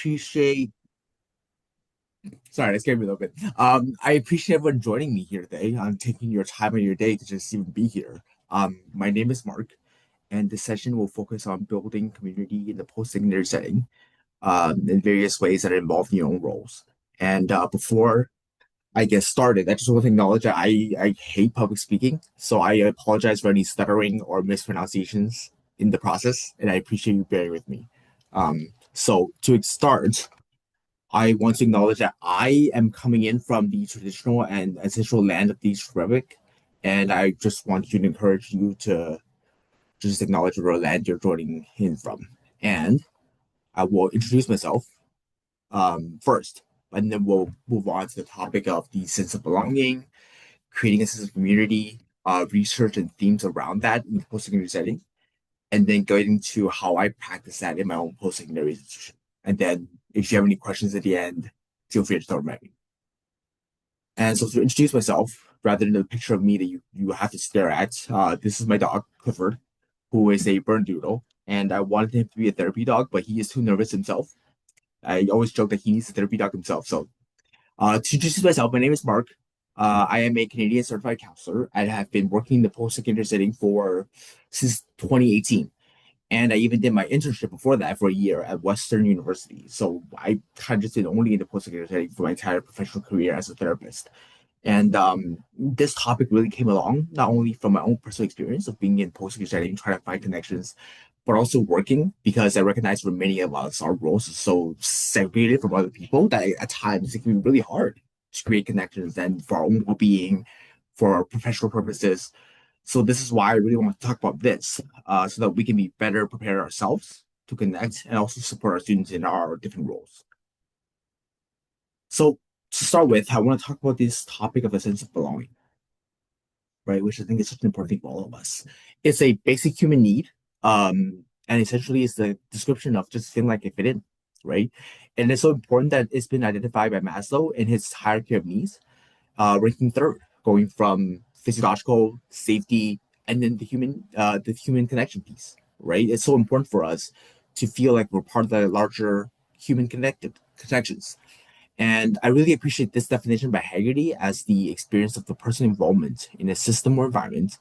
appreciate, sorry, that scared me a little bit. I appreciate everyone joining me here today. Taking your time of your day to just even be here. My name is Mark, and this session will focus on building community in the post-secondary setting, in various ways that involve your own roles. And before I get started, I just want to acknowledge that I hate public speaking, so I apologize for any stuttering or mispronunciations in the process, and I appreciate you bearing with me. So to start, I want to acknowledge that I am coming in from the traditional and ancestral land of the Reykjavik, and I just want to encourage you to just acknowledge the land you're joining in from. And I will introduce myself first, and then we'll move on to the topic of the sense of belonging, creating a sense of community, research and themes around that in the post-secondary setting, and then going into how I practice that in my own post-secondary institution. And then if you have any questions at the end, feel free to throw them at me. And so to introduce myself, rather than the picture of me that you have to stare at, this is my dog, Clifford, who is a Bernedoodle. And I wanted him to be a therapy dog, but he is too nervous himself. I always joke that he needs a therapy dog himself. So to introduce myself, my name is Mark. I am a Canadian certified counselor. I have been working in the post-secondary setting for since 2018. And I even did my internship before that for a year at Western University. So I kind of just been only in the post-secondary setting for my entire professional career as a therapist. And this topic really came along not only from my own personal experience of being in post-secondary setting, trying to find connections, but also working because I recognize for many of us, our roles are so segregated from other people that at times it can be really hard to create connections and for our own well-being, for our professional purposes. So this is why I really want to talk about this, so that we can be better prepared ourselves to connect and also support our students in our different roles. So to start with, I want to talk about this topic of a sense of belonging, right? Which I think is such an important thing for all of us. It's a basic human need, and essentially it's the description of just feeling like I fit in, right? And it's so important that it's been identified by Maslow in his hierarchy of needs, ranking third, going from physiological safety and then the human connection piece, right? It's so important for us to feel like we're part of the larger human connected connections. And I really appreciate this definition by Haggerty as the experience of the person involvement in a system or environment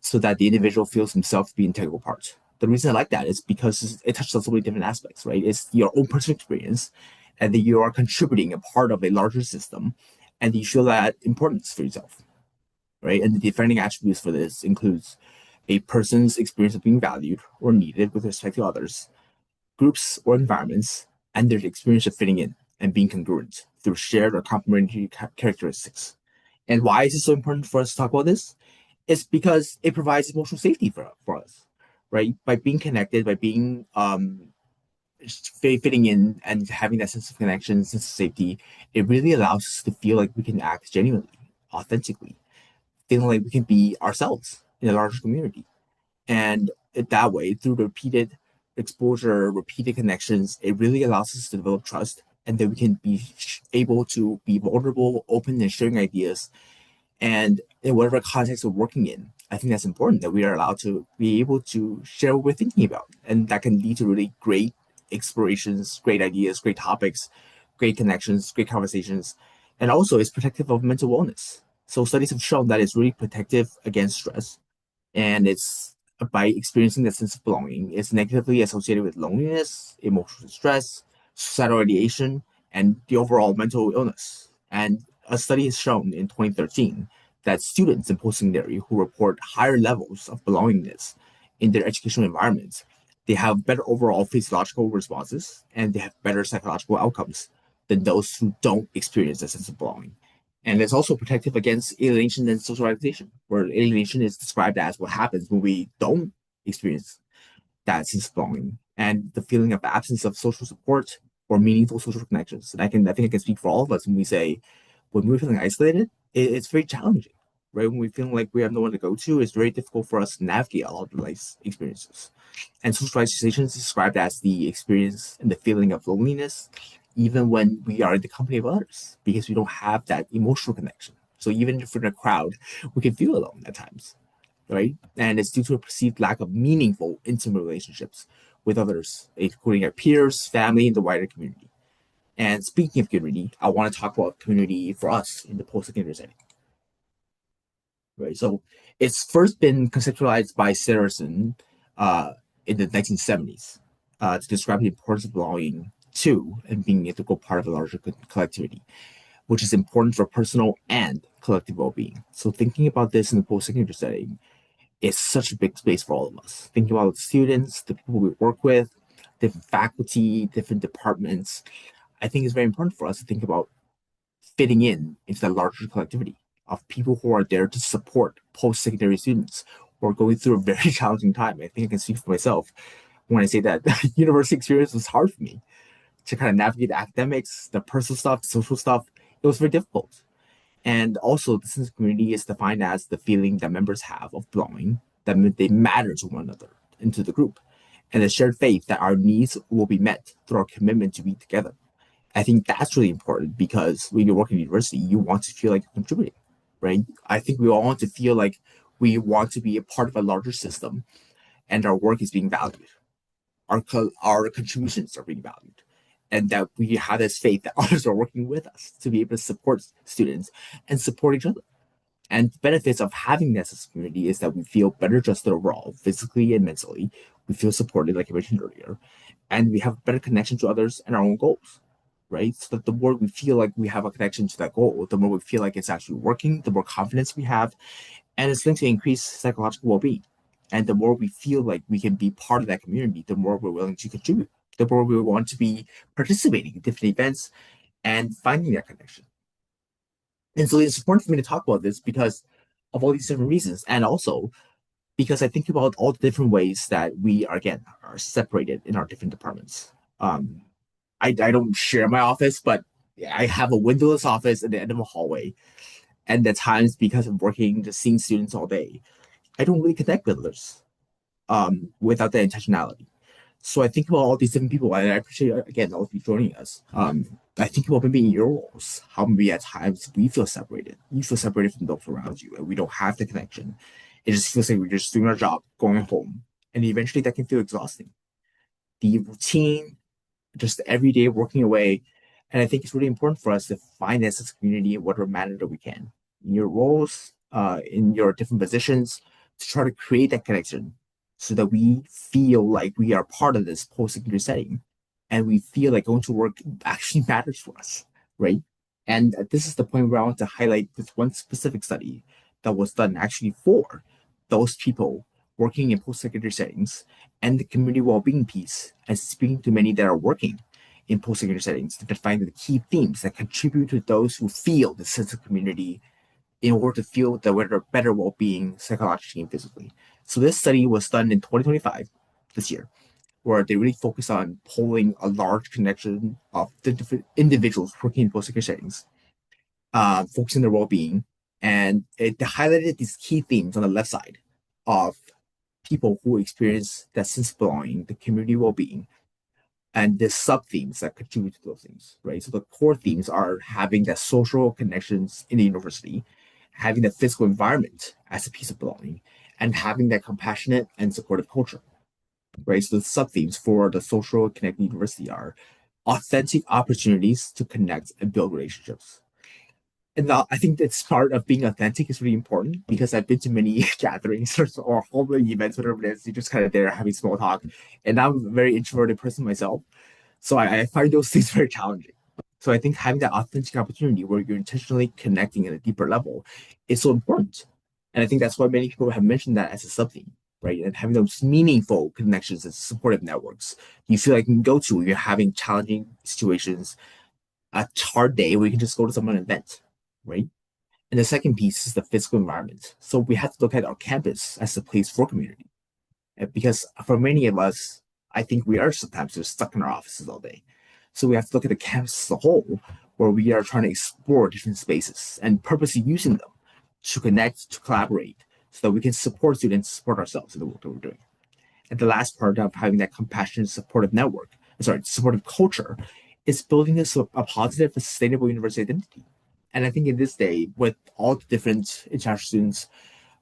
so that the individual feels himself to be an integral part. The reason I like that is because it touches on so many different aspects, right? It's your own personal experience and that you are contributing a part of a larger system and you feel that importance for yourself, right? And the defining attributes for this includes a person's experience of being valued or needed with respect to others, groups or environments, and their experience of fitting in and being congruent through shared or complementary characteristics. And why is it so important for us to talk about this? It's because it provides emotional safety for us, right? By being connected, by being fitting in and having that sense of connection, sense of safety, it really allows us to feel like we can act genuinely, authentically, feeling like we can be ourselves in a larger community. And that way, through the repeated exposure, repeated connections, it really allows us to develop trust and that we can be able to be vulnerable, open, and sharing ideas. And in whatever context we're working in, I think that's important that we are allowed to be able to share what we're thinking about. And that can lead to really great explorations, great ideas, great topics, great connections, great conversations. And also, it's protective of mental wellness. So, studies have shown that it's really protective against stress and it's by experiencing that sense of belonging, it's negatively associated with loneliness, emotional stress, suicidal ideation, and the overall mental illness. And a study has shown in 2013 that students in post-secondary who report higher levels of belongingness in their educational environments, they have better overall physiological responses and they have better psychological outcomes than those who don't experience a sense of belonging. And it's also protective against alienation and socialization, where alienation is described as what happens when we don't experience that sense of belonging and the feeling of absence of social support or meaningful social connections. And I think I can speak for all of us when we say when we're feeling isolated, it's very challenging, right? When we feel like we have no one to go to, it's very difficult for us to navigate all of the life experiences. And socialization is described as the experience and the feeling of loneliness, even when we are in the company of others, because we don't have that emotional connection. So even if we're in a crowd, we can feel alone at times, right? And it's due to a perceived lack of meaningful, intimate relationships with others, including our peers, family, and the wider community. And speaking of community, I want to talk about community for us in the post-secondary setting, right? So it's first been conceptualized by Saracen uh, in the 1970s to describe the importance of belonging to and being an integral part of a larger collectivity, which is important for personal and collective well-being. So thinking about this in the post-secondary setting is such a big space for all of us. Thinking about the students, the people we work with, different faculty, different departments. I think it's very important for us to think about fitting in into that larger collectivity of people who are there to support post-secondary students who are going through a very challenging time. I think I can speak for myself when I say that university experience was hard for me to kind of navigate the academics, the personal stuff, the social stuff. It was very difficult. And also, the sense of community is defined as the feeling that members have of belonging, that they matter to one another and to the group, and the shared faith that our needs will be met through our commitment to be together. I think that's really important because when you work in university, you want to feel like you're contributing, right? I think we all want to feel like we want to be a part of a larger system and our work is being valued. Our contributions are being valued. And that we have this faith that others are working with us to be able to support students and support each other. And the benefits of having this as a community is that we feel better adjusted overall, physically and mentally. We feel supported, like I mentioned earlier, and we have better connection to others and our own goals, right? So that the more we feel like we have a connection to that goal, the more we feel like it's actually working, the more confidence we have, and it's linked to increased psychological well-being. And the more we feel like we can be part of that community, the more we're willing to contribute, the more we want to be participating in different events and finding that connection. And so it's important for me to talk about this because of all these different reasons, and also because I think about all the different ways that we are, again, are separated in our different departments. Um, I don't share my office, but I have a windowless office at the end of a hallway. And at times, because I'm working, just seeing students all day, I don't really connect with others without that intentionality. So I think about all these different people, and I appreciate again all of you joining us. I think about maybe in your roles, how maybe at times we feel separated. You feel separated from those around you, and we don't have the connection. It just feels like we're just doing our job, going home, and eventually that can feel exhausting. The routine, just every day working away. And I think it's really important for us to find this as a community in whatever manner that we can. In your roles, in your different positions, to try to create that connection so that we feel like we are part of this post-secondary setting and we feel like going to work actually matters for us, right? And this is the point where I want to highlight this one specific study that was done actually for those people working in post-secondary settings and the community well-being piece and speaking to many that are working in post-secondary settings to define the key themes that contribute to those who feel the sense of community in order to feel the better well-being psychologically and physically. So this study was done in 2025, this year, where they really focused on polling a large connection of the different individuals working in post-secondary settings, focusing on their well-being, and it highlighted these key themes on the left side of people who experience that sense of belonging, the community well-being, and the sub themes that contribute to those things, right? So the core themes are having that social connections in the university, having the physical environment as a piece of belonging, and having that compassionate and supportive culture, right? So the sub themes for the social connected university are authentic opportunities to connect and build relationships. And I think that's part of being authentic is really important because I've been to many gatherings or whole many events, whatever it is. You're just kind of there having small talk. And I'm a very introverted person myself. So I find those things very challenging. So I think having that authentic opportunity where you're intentionally connecting at a deeper level is so important. And I think that's why many people have mentioned that as a sub theme, right? And having those meaningful connections and supportive networks you feel like you can go to when you're having challenging situations, a hard day where you can just go to someone and vent, right? And the second piece is the physical environment. So we have to look at our campus as a place for community. Because for many of us, I think we are sometimes just stuck in our offices all day. So we have to look at the campus as a whole, where we are trying to explore different spaces and purposely using them to connect, to collaborate, so that we can support students, support ourselves in the work that we're doing. And the last part of having that compassionate, supportive network, supportive culture, is building a positive and sustainable university identity. And I think in this day, with all the different international students,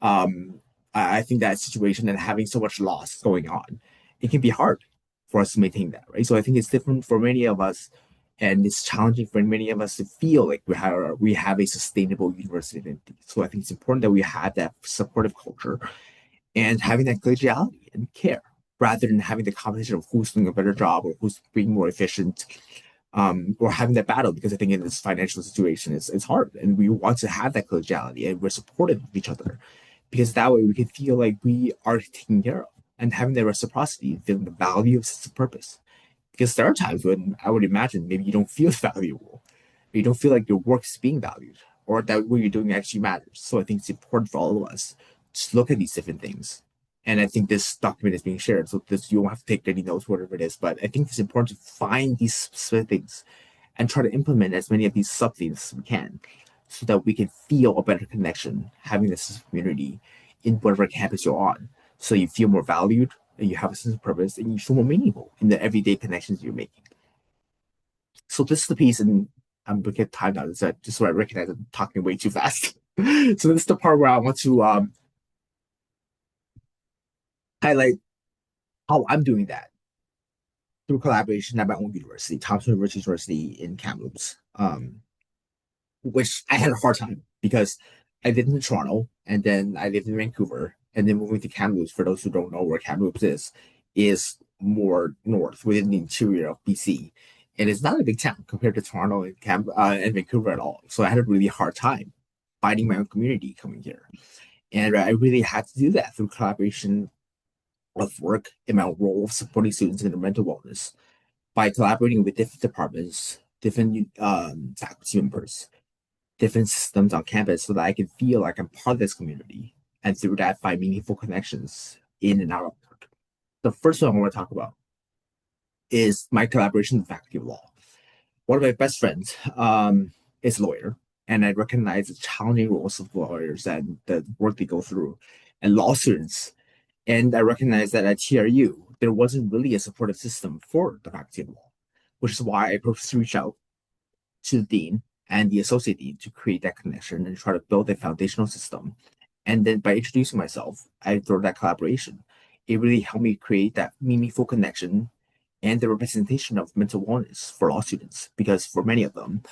I think that situation and having so much loss going on, it can be hard for us to maintain that, right? So I think it's different for many of us. And it's challenging for many of us to feel like we have a sustainable university identity. So I think it's important that we have that supportive culture and having that collegiality and care rather than having the competition of who's doing a better job or who's being more efficient, or having that battle. Because I think in this financial situation, it's hard, and we want to have that collegiality and we're supportive of each other, because that way we can feel like we are taken care of and having the reciprocity, feeling the value of sense of purpose. Because there are times when I would imagine maybe you don't feel valuable, you don't feel like your work is being valued, or that what you're doing actually matters. So I think it's important for all of us to look at these different things. And I think this document is being shared, so this you don't have to take any notes, whatever it is. But I think it's important to find these specific things and try to implement as many of these sub themes as we can, so that we can feel a better connection, having this community in whatever campus you're on. So you feel more valued, and you have a sense of purpose, and you feel more meaningful in the everyday connections you're making. So this is the piece, and I'm looking at time now. So just so I recognize I'm talking way too fast. So this is the part where I want to highlight how I'm doing that through collaboration at my own university, Thompson University in Kamloops, which I had a hard time because I lived in Toronto and then I lived in Vancouver, and then moving to Kamloops. For those who don't know where Kamloops is more north within the interior of BC. And it's not a big town compared to Toronto and Vancouver at all. So I had a really hard time finding my own community coming here. And I really had to do that through collaboration of work in my role of supporting students in their mental wellness by collaborating with different departments, different faculty members, different systems on campus, so that I can feel like I'm part of this community, and through that find meaningful connections in and out of work. The first one I want to talk about is my collaboration with the Faculty of Law. One of my best friends is a lawyer, and I recognize the challenging roles of lawyers and the work they go through, and law students. And I recognize that at TRU, there wasn't really a supportive system for the Faculty of Law, which is why I purposely reached out to the dean and the associate dean to create that connection and try to build a foundational system. And then by introducing myself, I through that collaboration, it really helped me create that meaningful connection and the representation of mental wellness for all students, because for many of them,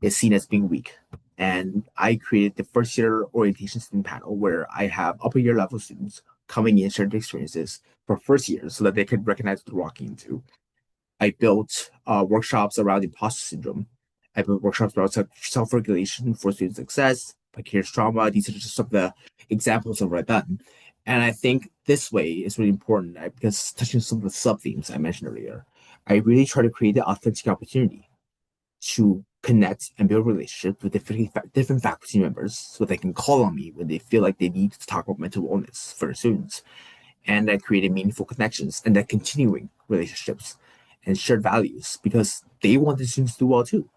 it's seen as being weak. And I created the first year orientation student panel where I have upper year level students coming in, sharing their experiences for first year so that they could recognize what they're walking into. I built workshops around imposter syndrome. I built workshops around self-regulation for student success, vicarious trauma. These are just some of the examples of what I've done. And I think this way is really important because touching some of the sub themes I mentioned earlier, I really try to create the authentic opportunity to connect and build relationships with different faculty members so they can call on me when they feel like they need to talk about mental wellness for their students, and that created meaningful connections and that continuing relationships and shared values, because they want the students to do well too.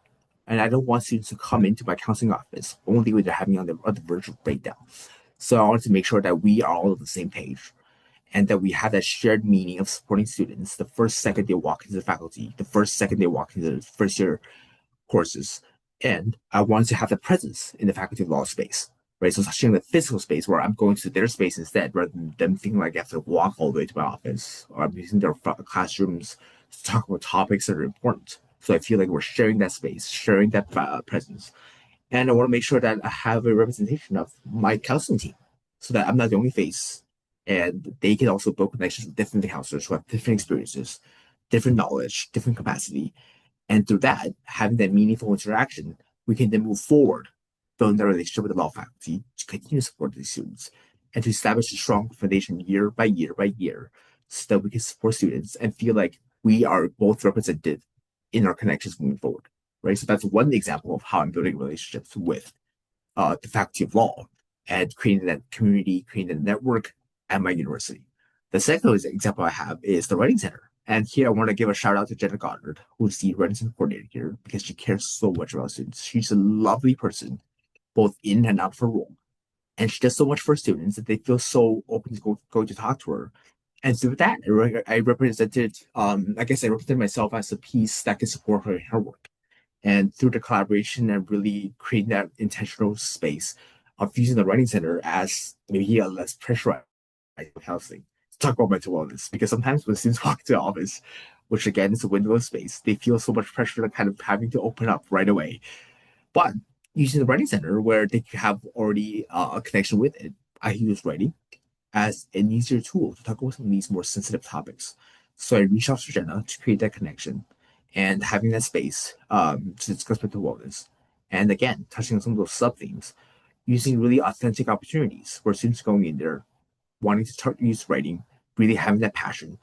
And I don't want students to come into my counseling office only when they're having on the verge of breakdown. So I wanted to make sure that we are all on the same page and that we have that shared meaning of supporting students the first second they walk into the faculty, the first second they walk into the first year courses. And I wanted to have the presence in the faculty of law space, right? So touching the physical space where I'm going to their space instead, rather than them thinking like I have to walk all the way to my office, or I'm using their classrooms to talk about topics that are important. So I feel like we're sharing that space, sharing that presence. And I want to make sure that I have a representation of my counseling team so that I'm not the only face. And they can also build connections with different counselors who have different experiences, different knowledge, different capacity, and through that, having that meaningful interaction, we can then move forward, building the relationship with the law faculty to continue to support these students and to establish a strong foundation year by year by year so that we can support students and feel like we are both represented in our connections moving forward. Right. So that's one example of how I'm building relationships with the faculty of law and creating that community, creating a network at my university. The second example I have is the Writing Center. And here I want to give a shout out to Jenna Goddard, who's the Writing Center coordinator here, because she cares so much about students. She's a lovely person, both in and out of her role. And she does so much for students that they feel so open to go to talk to her. And through that, I represented, I guess I represented myself as a piece that can support her in her work. And through the collaboration and really creating that intentional space of using the writing center as maybe a less pressurized counseling to talk about mental wellness. Because sometimes when students walk to the office, which again is a window of space. They feel so much pressure to kind of having to open up right away. But using the writing center where they have already a connection with it, I use writing as an easier tool to talk about some of these more sensitive topics. So I reached out to Jenna to create that connection and having that space to discuss mental wellness. And again, touching on some of those sub themes, using really authentic opportunities where students are going in there wanting to start use writing, really having that passion,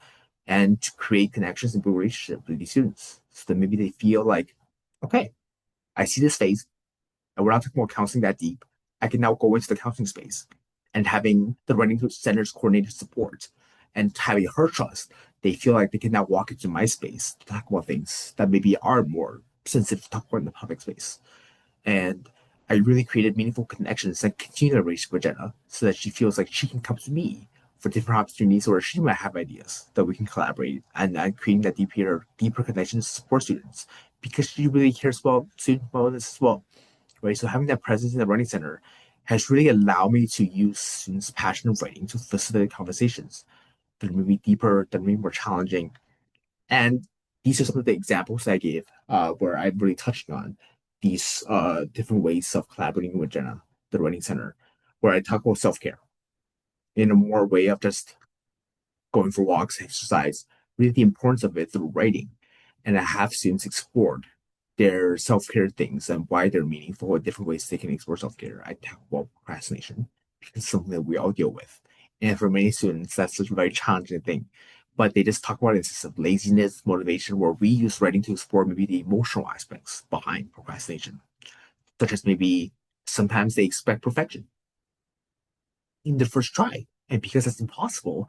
and to create connections and build relationships with these students. So that maybe they feel like, okay, I see this phase, and we're not talking about counseling that deep. I can now go into the counseling space and having the writing center's coordinated support and having her trust, they feel like they can now walk into my space to talk about things that maybe are more sensitive to talk about in the public space. And I really created meaningful connections and continue to relationship with Jenna so that she feels like she can come to me for different opportunities or she might have ideas that we can collaborate and creating that deeper connections to support students because she really cares about student wellness as well. Right. So having that presence in the writing center has really allowed me to use students' passion of writing to facilitate conversations that are maybe deeper, that are maybe more challenging. And these are some of the examples I gave where I'm really touching on these different ways of collaborating with Jenna, the Writing Center, where I talk about self care in a more way of just going for walks, exercise, really the importance of it through writing. And I have students explored their self care things and why they're meaningful and different ways they can explore self care. I talk about procrastination because it's something that we all deal with. And for many students, that's such a very challenging thing. But they just talk about instances of laziness, motivation, where we use writing to explore maybe the emotional aspects behind procrastination, such as maybe sometimes they expect perfection in the first try. And because that's impossible,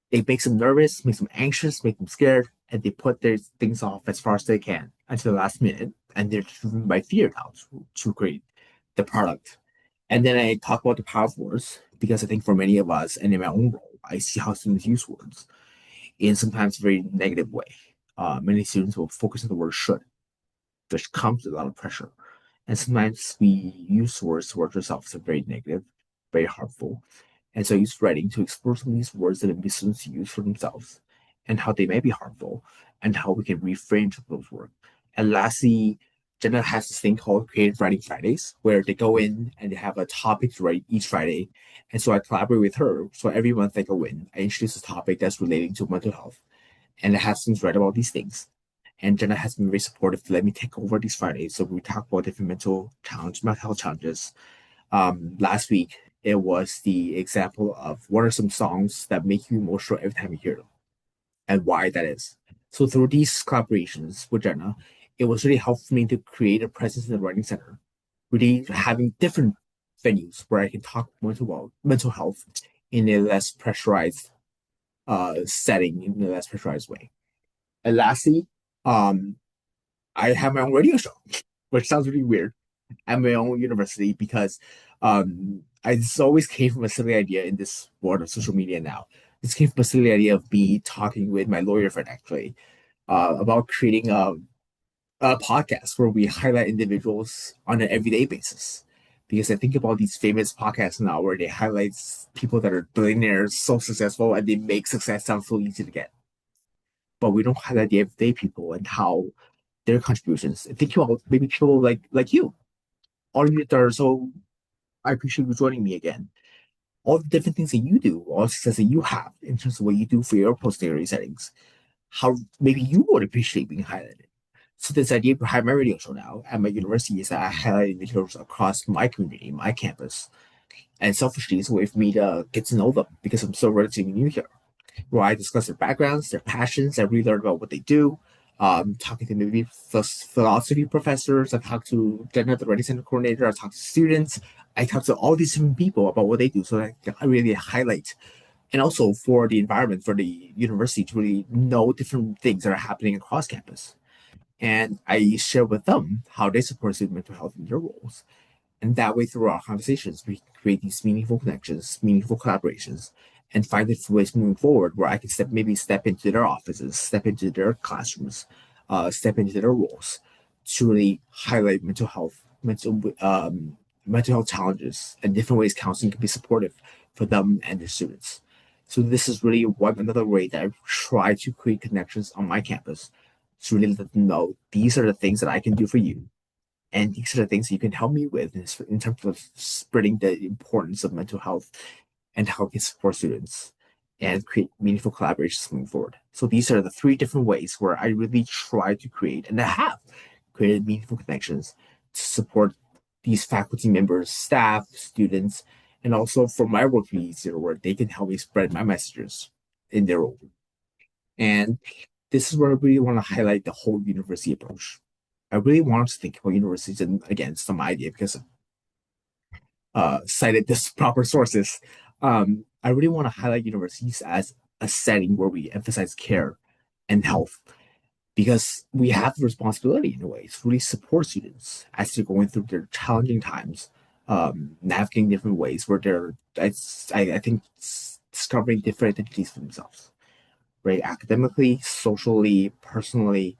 it makes them nervous, makes them anxious, makes them scared, and they put their things off as far as they can until the last minute. And they're driven by fear now to create the product. And then I talk about the power of words because I think for many of us and in my own role, I see how students use words in sometimes a very negative way. Many students will focus on the word should, which comes with a lot of pressure. And sometimes we use words towards ourselves that are very negative, very harmful. And so I use writing to explore some of these words that maybe students use for themselves and how they may be harmful and how we can reframe some of those words. And lastly, Jenna has this thing called Creative Writing Fridays, where they go in and they have a topic to write each Friday. And so I collaborate with her. So every month I go in, I introduce a topic that's relating to mental health, and I have students write about these things. And Jenna has been very supportive to let me take over these Fridays. So we talk about different mental health challenges. Last week, it was the example of what are some songs that make you emotional every time you hear them and why that is. So through these collaborations with Jenna, it was really helpful for me to create a presence in the writing center, really having different venues where I can talk mental health in a less pressurized setting, in a less pressurized way. And lastly, um, I have my own radio show, which sounds really weird at my own university because I this always came from a silly idea in this world of social media now. This came from a silly idea of me talking with my lawyer friend actually about creating a podcast where we highlight individuals on an everyday basis. Because I think about these famous podcasts now where they highlight people that are billionaires, so successful, and they make success sound so easy to get. But we don't highlight the everyday people and how their contributions. Think about maybe people like you, all of you that are so. I appreciate you joining me again. All the different things that you do, all the success that you have in terms of what you do for your post-secondary settings, how maybe you would appreciate being highlighted. So this idea behind my radio show now at my university is that I highlight individuals across my community, my campus, and selfishly it's a way for me to get to know them because I'm so relatively new here where I discuss their backgrounds, their passions. I really learn about what they do. Talking to maybe philosophy professors. I talk to Jenna, the Ready Center coordinator. I talk to students. I talk to all these different people about what they do. So I really highlight, and also for the environment, for the university to really know different things that are happening across campus. And I share with them how they support student mental health in their roles. And that way, through our conversations, we can create these meaningful connections, meaningful collaborations, and find different ways moving forward where I can step into their offices, step into their classrooms, step into their roles to really highlight mental health challenges and different ways counseling can be supportive for them and their students. So this is really one another way that I try to create connections on my campus to really let them know these are the things that I can do for you, and these are the things you can help me with in terms of spreading the importance of mental health and how we can support students and create meaningful collaborations moving forward. So these are the three different ways where I really try to create and I have created meaningful connections to support these faculty members, staff, students, and also for my work to be easier where they can help me spread my messages in their role. And this is where I really want to highlight the whole university approach. I really want to think about universities, and again, it's not my idea because cited this proper sources. I really want to highlight universities as a setting where we emphasize care and health because we have the responsibility in a way to really support students as they're going through their challenging times, navigating different ways where I think, discovering different identities for themselves, right? Academically, socially, personally,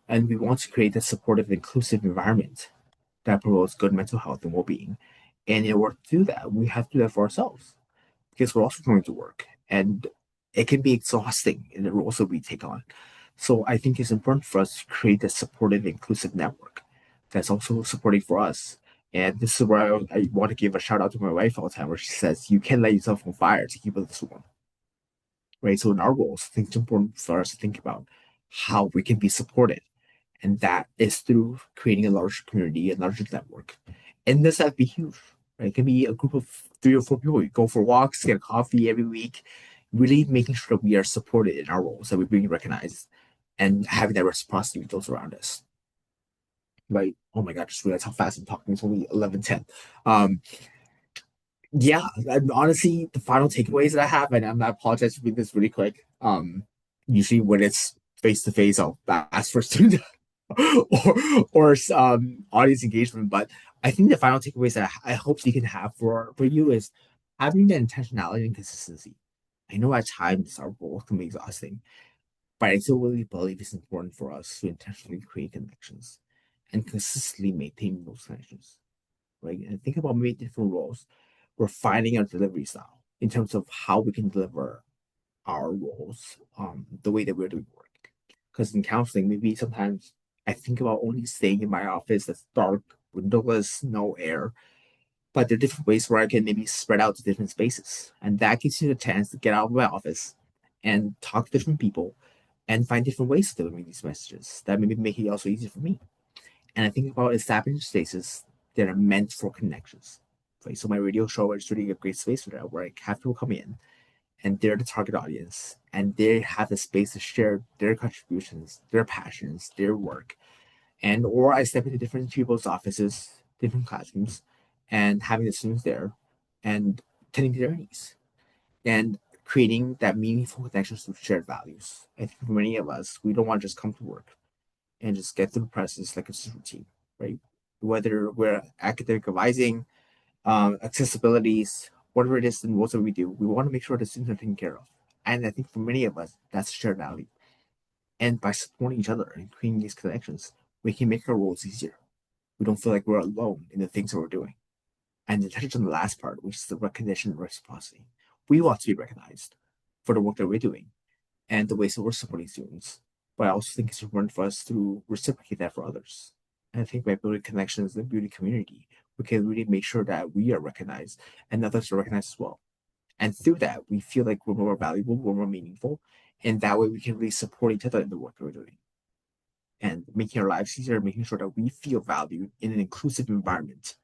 and we want to create a supportive, inclusive environment that promotes good mental health and well-being. And in order to do that, we have to do that for ourselves because we're also going to work, and it can be exhausting in the roles that we take on. So I think it's important for us to create a supportive, inclusive network that's also supporting for us. And this is where I want to give a shout out to my wife all the time, where she says, "You can't let yourself on fire to keep this warm." Right. So in our roles, I think it's important for us to think about how we can be supported, and that is through creating a larger community, a larger network. And this have to be huge, right? It can be a group of 3 or 4 people. You go for walks, get a coffee every week, really making sure that we are supported in our roles, that we're being recognized, and having that reciprocity with those around us. Right? Oh my God, just realized how fast I'm talking. It's only 11:10. Um, yeah, and honestly, the final takeaways that I have, and I apologize for being this really quick. Usually when it's face to face, I'll ask for student or audience engagement. But I think the final takeaways that I hope you can have for you is having the intentionality and consistency. I know at times our role can be exhausting, but I still really believe it's important for us to intentionally create connections and consistently maintain those connections. Right? And think about maybe different roles. We're finding our delivery style in terms of how we can deliver our roles, the way that we're doing work. Because in counseling, maybe sometimes I think about only staying in my office that's dark, windowless, no air. But there are different ways where I can maybe spread out to different spaces. And that gives you the chance to get out of my office and talk to different people and find different ways to deliver these messages that maybe make it also easier for me. And I think about establishing spaces that are meant for connections. Right? So my radio show is really a great space for that, where I have people come in and they're the target audience and they have the space to share their contributions, their passions, their work. And or I step into different people's offices, different classrooms, and having the students there and tending to their needs and creating that meaningful connections with shared values. I think for many of us, we don't want to just come to work and just get through the process like it's just routine, right? Whether we're academic advising, accessibilities, whatever it is, and what we do, we want to make sure the students are taken care of. And I think for many of us, that's a shared value. And by supporting each other and creating these connections, we can make our roles easier. We don't feel like we're alone in the things that we're doing. And to touch on the last part, which is the recognition and reciprocity, we want to be recognized for the work that we're doing and the ways that we're supporting students. But I also think it's important for us to reciprocate that for others. And I think by building connections in the beauty community, we can really make sure that we are recognized and others are recognized as well. And through that, we feel like we're more valuable, we're more meaningful. And that way we can really support each other in the work that we're doing and making our lives easier, making sure that we feel valued in an inclusive environment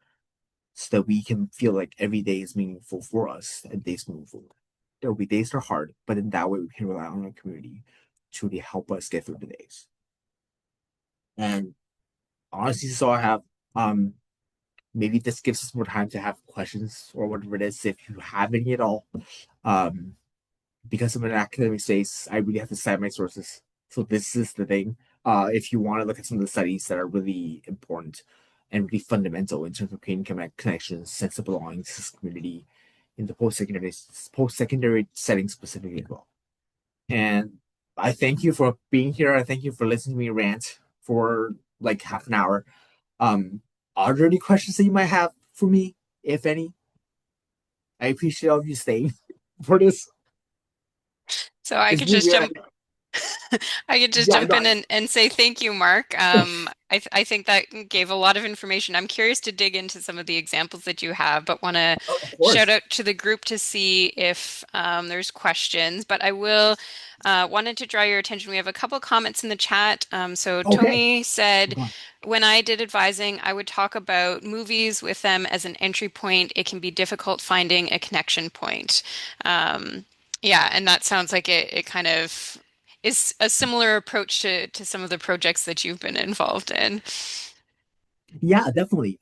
so that we can feel like every day is meaningful for us and days moving forward. There will be days that are hard, but in that way we can rely on our community to really help us get through the days. And honestly, this is all I have. Um, Maybe this gives us more time to have questions or whatever it is, if you have any at all. Um, because I'm in an academic space, I really have to cite my sources. So this is the thing. If you want to look at some of the studies that are really important and really fundamental in terms of creating connections, sense of belonging to this community in the post-secondary setting specifically as well. And I thank you for being here. I thank you for listening to me rant for like half an hour. Um, are there any questions that you might have for me, if any? I appreciate all of you staying for this. So I It's could really just weird. jump I could just Yeah, jump no, in and say thank you, Mark. I think that gave a lot of information. I'm curious to dig into some of the examples that you have, but want to of shout course. out to the group to see if there's questions. But I will wanted to draw your attention. We have a couple comments in the chat. So Okay. Tomi Oh, said, God. when I did advising, I would talk about movies with them as an entry point. It can be difficult finding a connection point. Um, yeah, and that sounds like it kind of is a similar approach to some of the projects that you've been involved in. Yeah, definitely.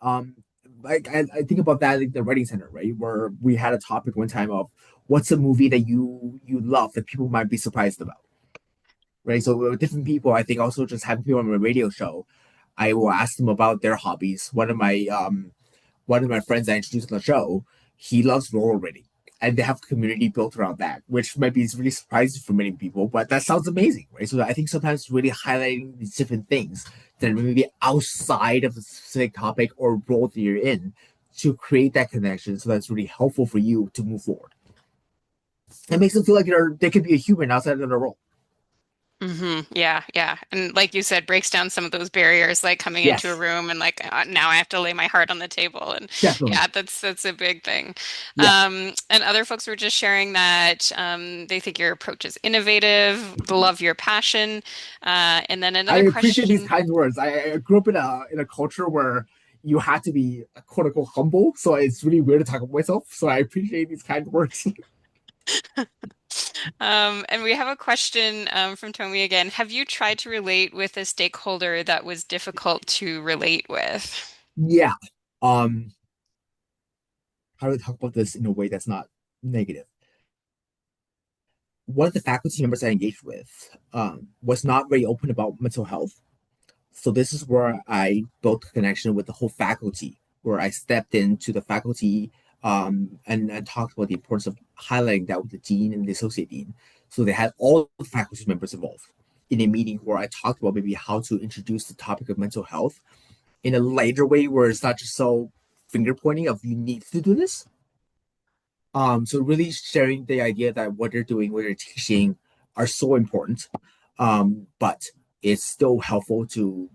I think about that like the writing center, right? Where we had a topic one time of what's a movie that you love that people might be surprised about, right? So with different people, I think also just having people on my radio show, I will ask them about their hobbies. One of my friends I introduced on the show, he loves rollerblading. And they have a community built around that, which might be really surprising for many people, but that sounds amazing, right? So I think sometimes really highlighting these different things that are maybe outside of a specific topic or role that you're in to create that connection. So that's really helpful for you to move forward. It makes them feel like they could be a human outside of their role. Yeah, yeah. And like you said, breaks down some of those barriers, like coming into a Yes, room and like now I have to lay my heart on the table. And definitely. yeah, that's a big thing. Yeah. And other folks were just sharing that they think your approach is innovative, love your passion. And then I another appreciate these question. kind words. I grew up in a culture where you had to be quote unquote humble, so it's really weird to talk about myself. So I appreciate these kind words. And we have a question from Tomi again. Have you tried to relate with a stakeholder that was difficult to relate with? Yeah. Um, how do I talk about this in a way that's not negative? One of the faculty members I engaged with was not very open about mental health. So this is where I built a connection with the whole faculty, where I stepped into the faculty and talked about the importance of highlighting that with the dean and the associate dean. So they had all the faculty members involved in a meeting where I talked about maybe how to introduce the topic of mental health in a lighter way where it's not just so finger pointing of you need to do this. So really sharing the idea that what they're doing, what they're teaching are so important. But it's still helpful to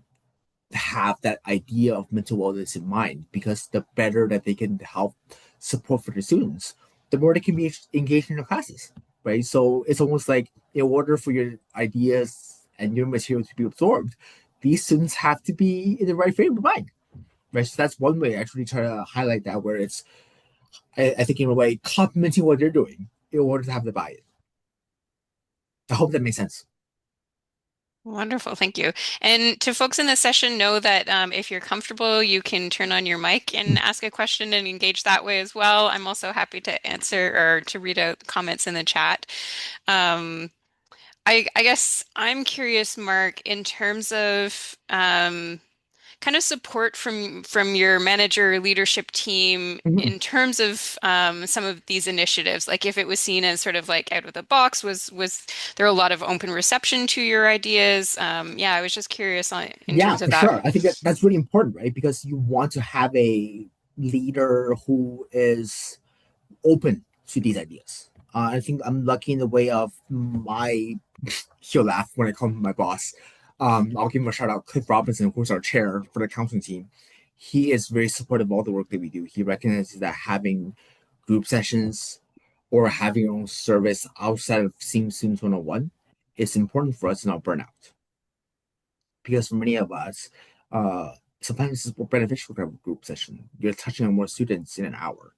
have that idea of mental wellness in mind because the better that they can help support for the students, the more they can be engaged in the classes, right? So it's almost like in order for your ideas and your material to be absorbed, these students have to be in the right frame of mind, right? So that's one way I actually try to highlight that where it's, I think in a way, complementing what they're doing in order to have the buy-in. I hope that makes sense. Wonderful, thank you. And to folks in this session, know that if you're comfortable, you can turn on your mic and ask a question and engage that way as well. I'm also happy to answer or to read out comments in the chat. Um, I guess I'm curious, Mark, in terms of kind of support from your manager or leadership team Mhm. in terms of some of these initiatives, like if it was seen as sort of like out of the box, was there a lot of open reception to your ideas? Yeah, I was just curious on in Yeah, terms of for that. sure. I think that's really important, right? Because you want to have a leader who is open to these ideas. I think I'm lucky in the way of he'll laugh when I call him my boss. I'll give him a shout out, Cliff Robinson, who's our chair for the counseling team. He is very supportive of all the work that we do. He recognizes that having group sessions or having your own service outside of seeing students 101 is important for us to not burn out because for many of us, uh, sometimes it's more beneficial to have a group session. You're touching on more students in an hour,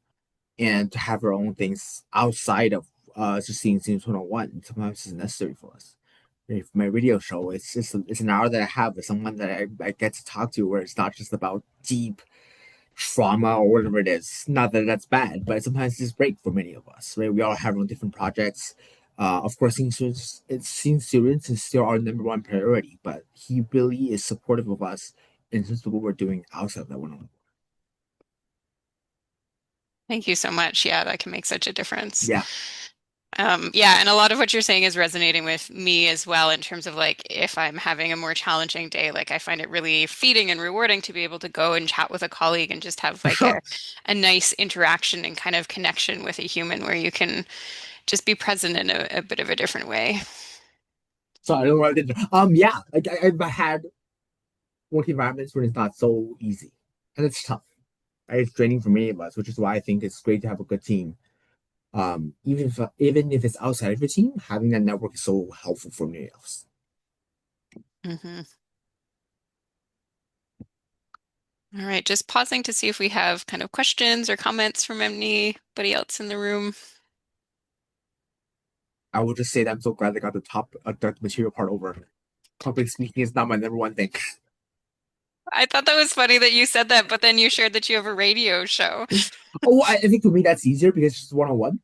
and to have our own things outside of just seeing students 101 sometimes is necessary for us. If my radio show, it's an hour that I have with someone that I get to talk to, where it's not just about deep trauma or whatever it is. Not that that's bad, but sometimes it's great for many of us, right? We all have our own different projects. Of course, seeing students is still our number one priority, but he really is supportive of us in terms of what we're doing outside of that one. Thank you so much. Yeah, that can make such a difference. Yeah, Yeah, and a lot of what you're saying is resonating with me as well in terms of like if I'm having a more challenging day, like I find it really feeding and rewarding to be able to go and chat with a colleague and just have for like sure. a nice interaction and kind of connection with a human where you can, just be present in a bit of a different way. So I don't know what I did. Yeah, like I've had working environments where it's not so easy, and it's tough. Right? It's draining for many of us, which is why I think it's great to have a good team. Even if it's outside of your team, having that network is so helpful for many of us. Hmm. All right, just pausing to see if we have kind of questions or comments from anybody else in the room. I will just say that I'm so glad I got the material part over. Public speaking is not my number one thing. I thought that was funny that you said that, but then you shared that you have a radio show. Oh, I think for me that's easier because it's just one on one.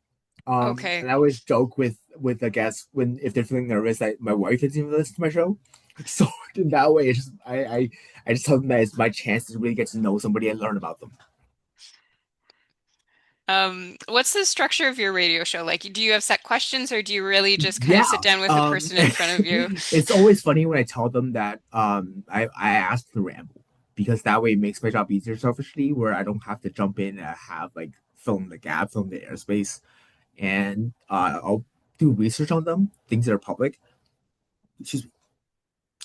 Okay. And I always joke with the guests when if they're feeling nervous that my wife doesn't even listen to my show. So in that way, it's just I just tell them that it's my chance to really get to know somebody and learn about them. What's the structure of your radio show? Like, do you have set questions or do you really just kind of sit Yeah. down with a person in front of you? It's always funny when I tell them that I ask to ramble because that way it makes my job easier selfishly where I don't have to jump in and have like fill in the gap, fill in the airspace, and I'll do research on them, things that are public. Excuse me.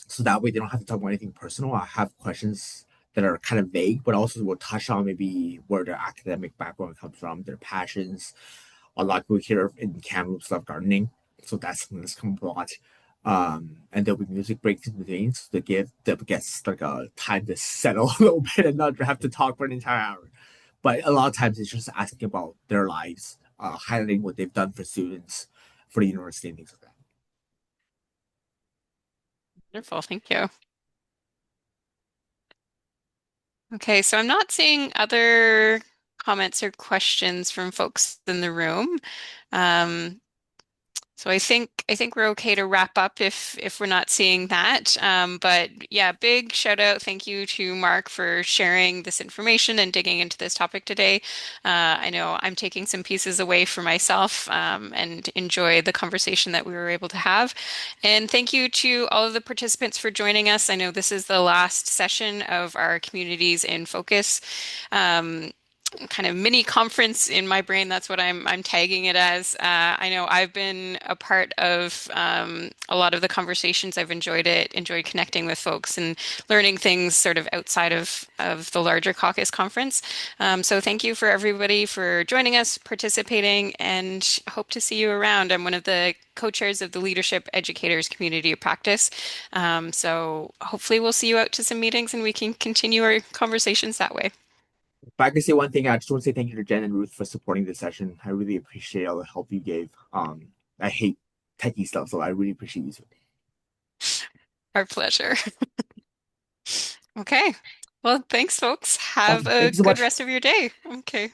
So that way they don't have to talk about anything personal. I have questions that are kind of vague, but also will touch on maybe where their academic background comes from, their passions. A lot of people here in Kamloops love gardening, so that's something that's come up a lot. And there'll be music breaks in between to give the guests like a time to settle a little bit and not have to talk for an entire hour. But a lot of times it's just asking about their lives, highlighting what they've done for students, for the university, and things like that. Wonderful, thank you. Okay, so I'm not seeing other comments or questions from folks in the room. Um, So I think we're okay to wrap up if we're not seeing that. But yeah, big shout out, thank you to Mark for sharing this information and digging into this topic today. I know I'm taking some pieces away for myself and enjoy the conversation that we were able to have. And thank you to all of the participants for joining us. I know this is the last session of our Communities in Focus. Um, Kind of mini conference in my brain. That's what I'm tagging it as. I know I've been a part of a lot of the conversations. I've enjoyed it, enjoyed connecting with folks and learning things sort of outside of the larger caucus conference. So thank you for everybody for joining us, participating, and hope to see you around. I'm one of the co-chairs of the Leadership Educators Community of Practice. So hopefully we'll see you out to some meetings and we can continue our conversations that way. If I could say one thing, I just want to say thank you to Jen and Ruth for supporting this session. I really appreciate all the help you gave. I hate techie stuff, so I really appreciate you. Our pleasure. Okay. Well, thanks, folks. Have Awesome. Thank a you so good much. rest of your day. Okay.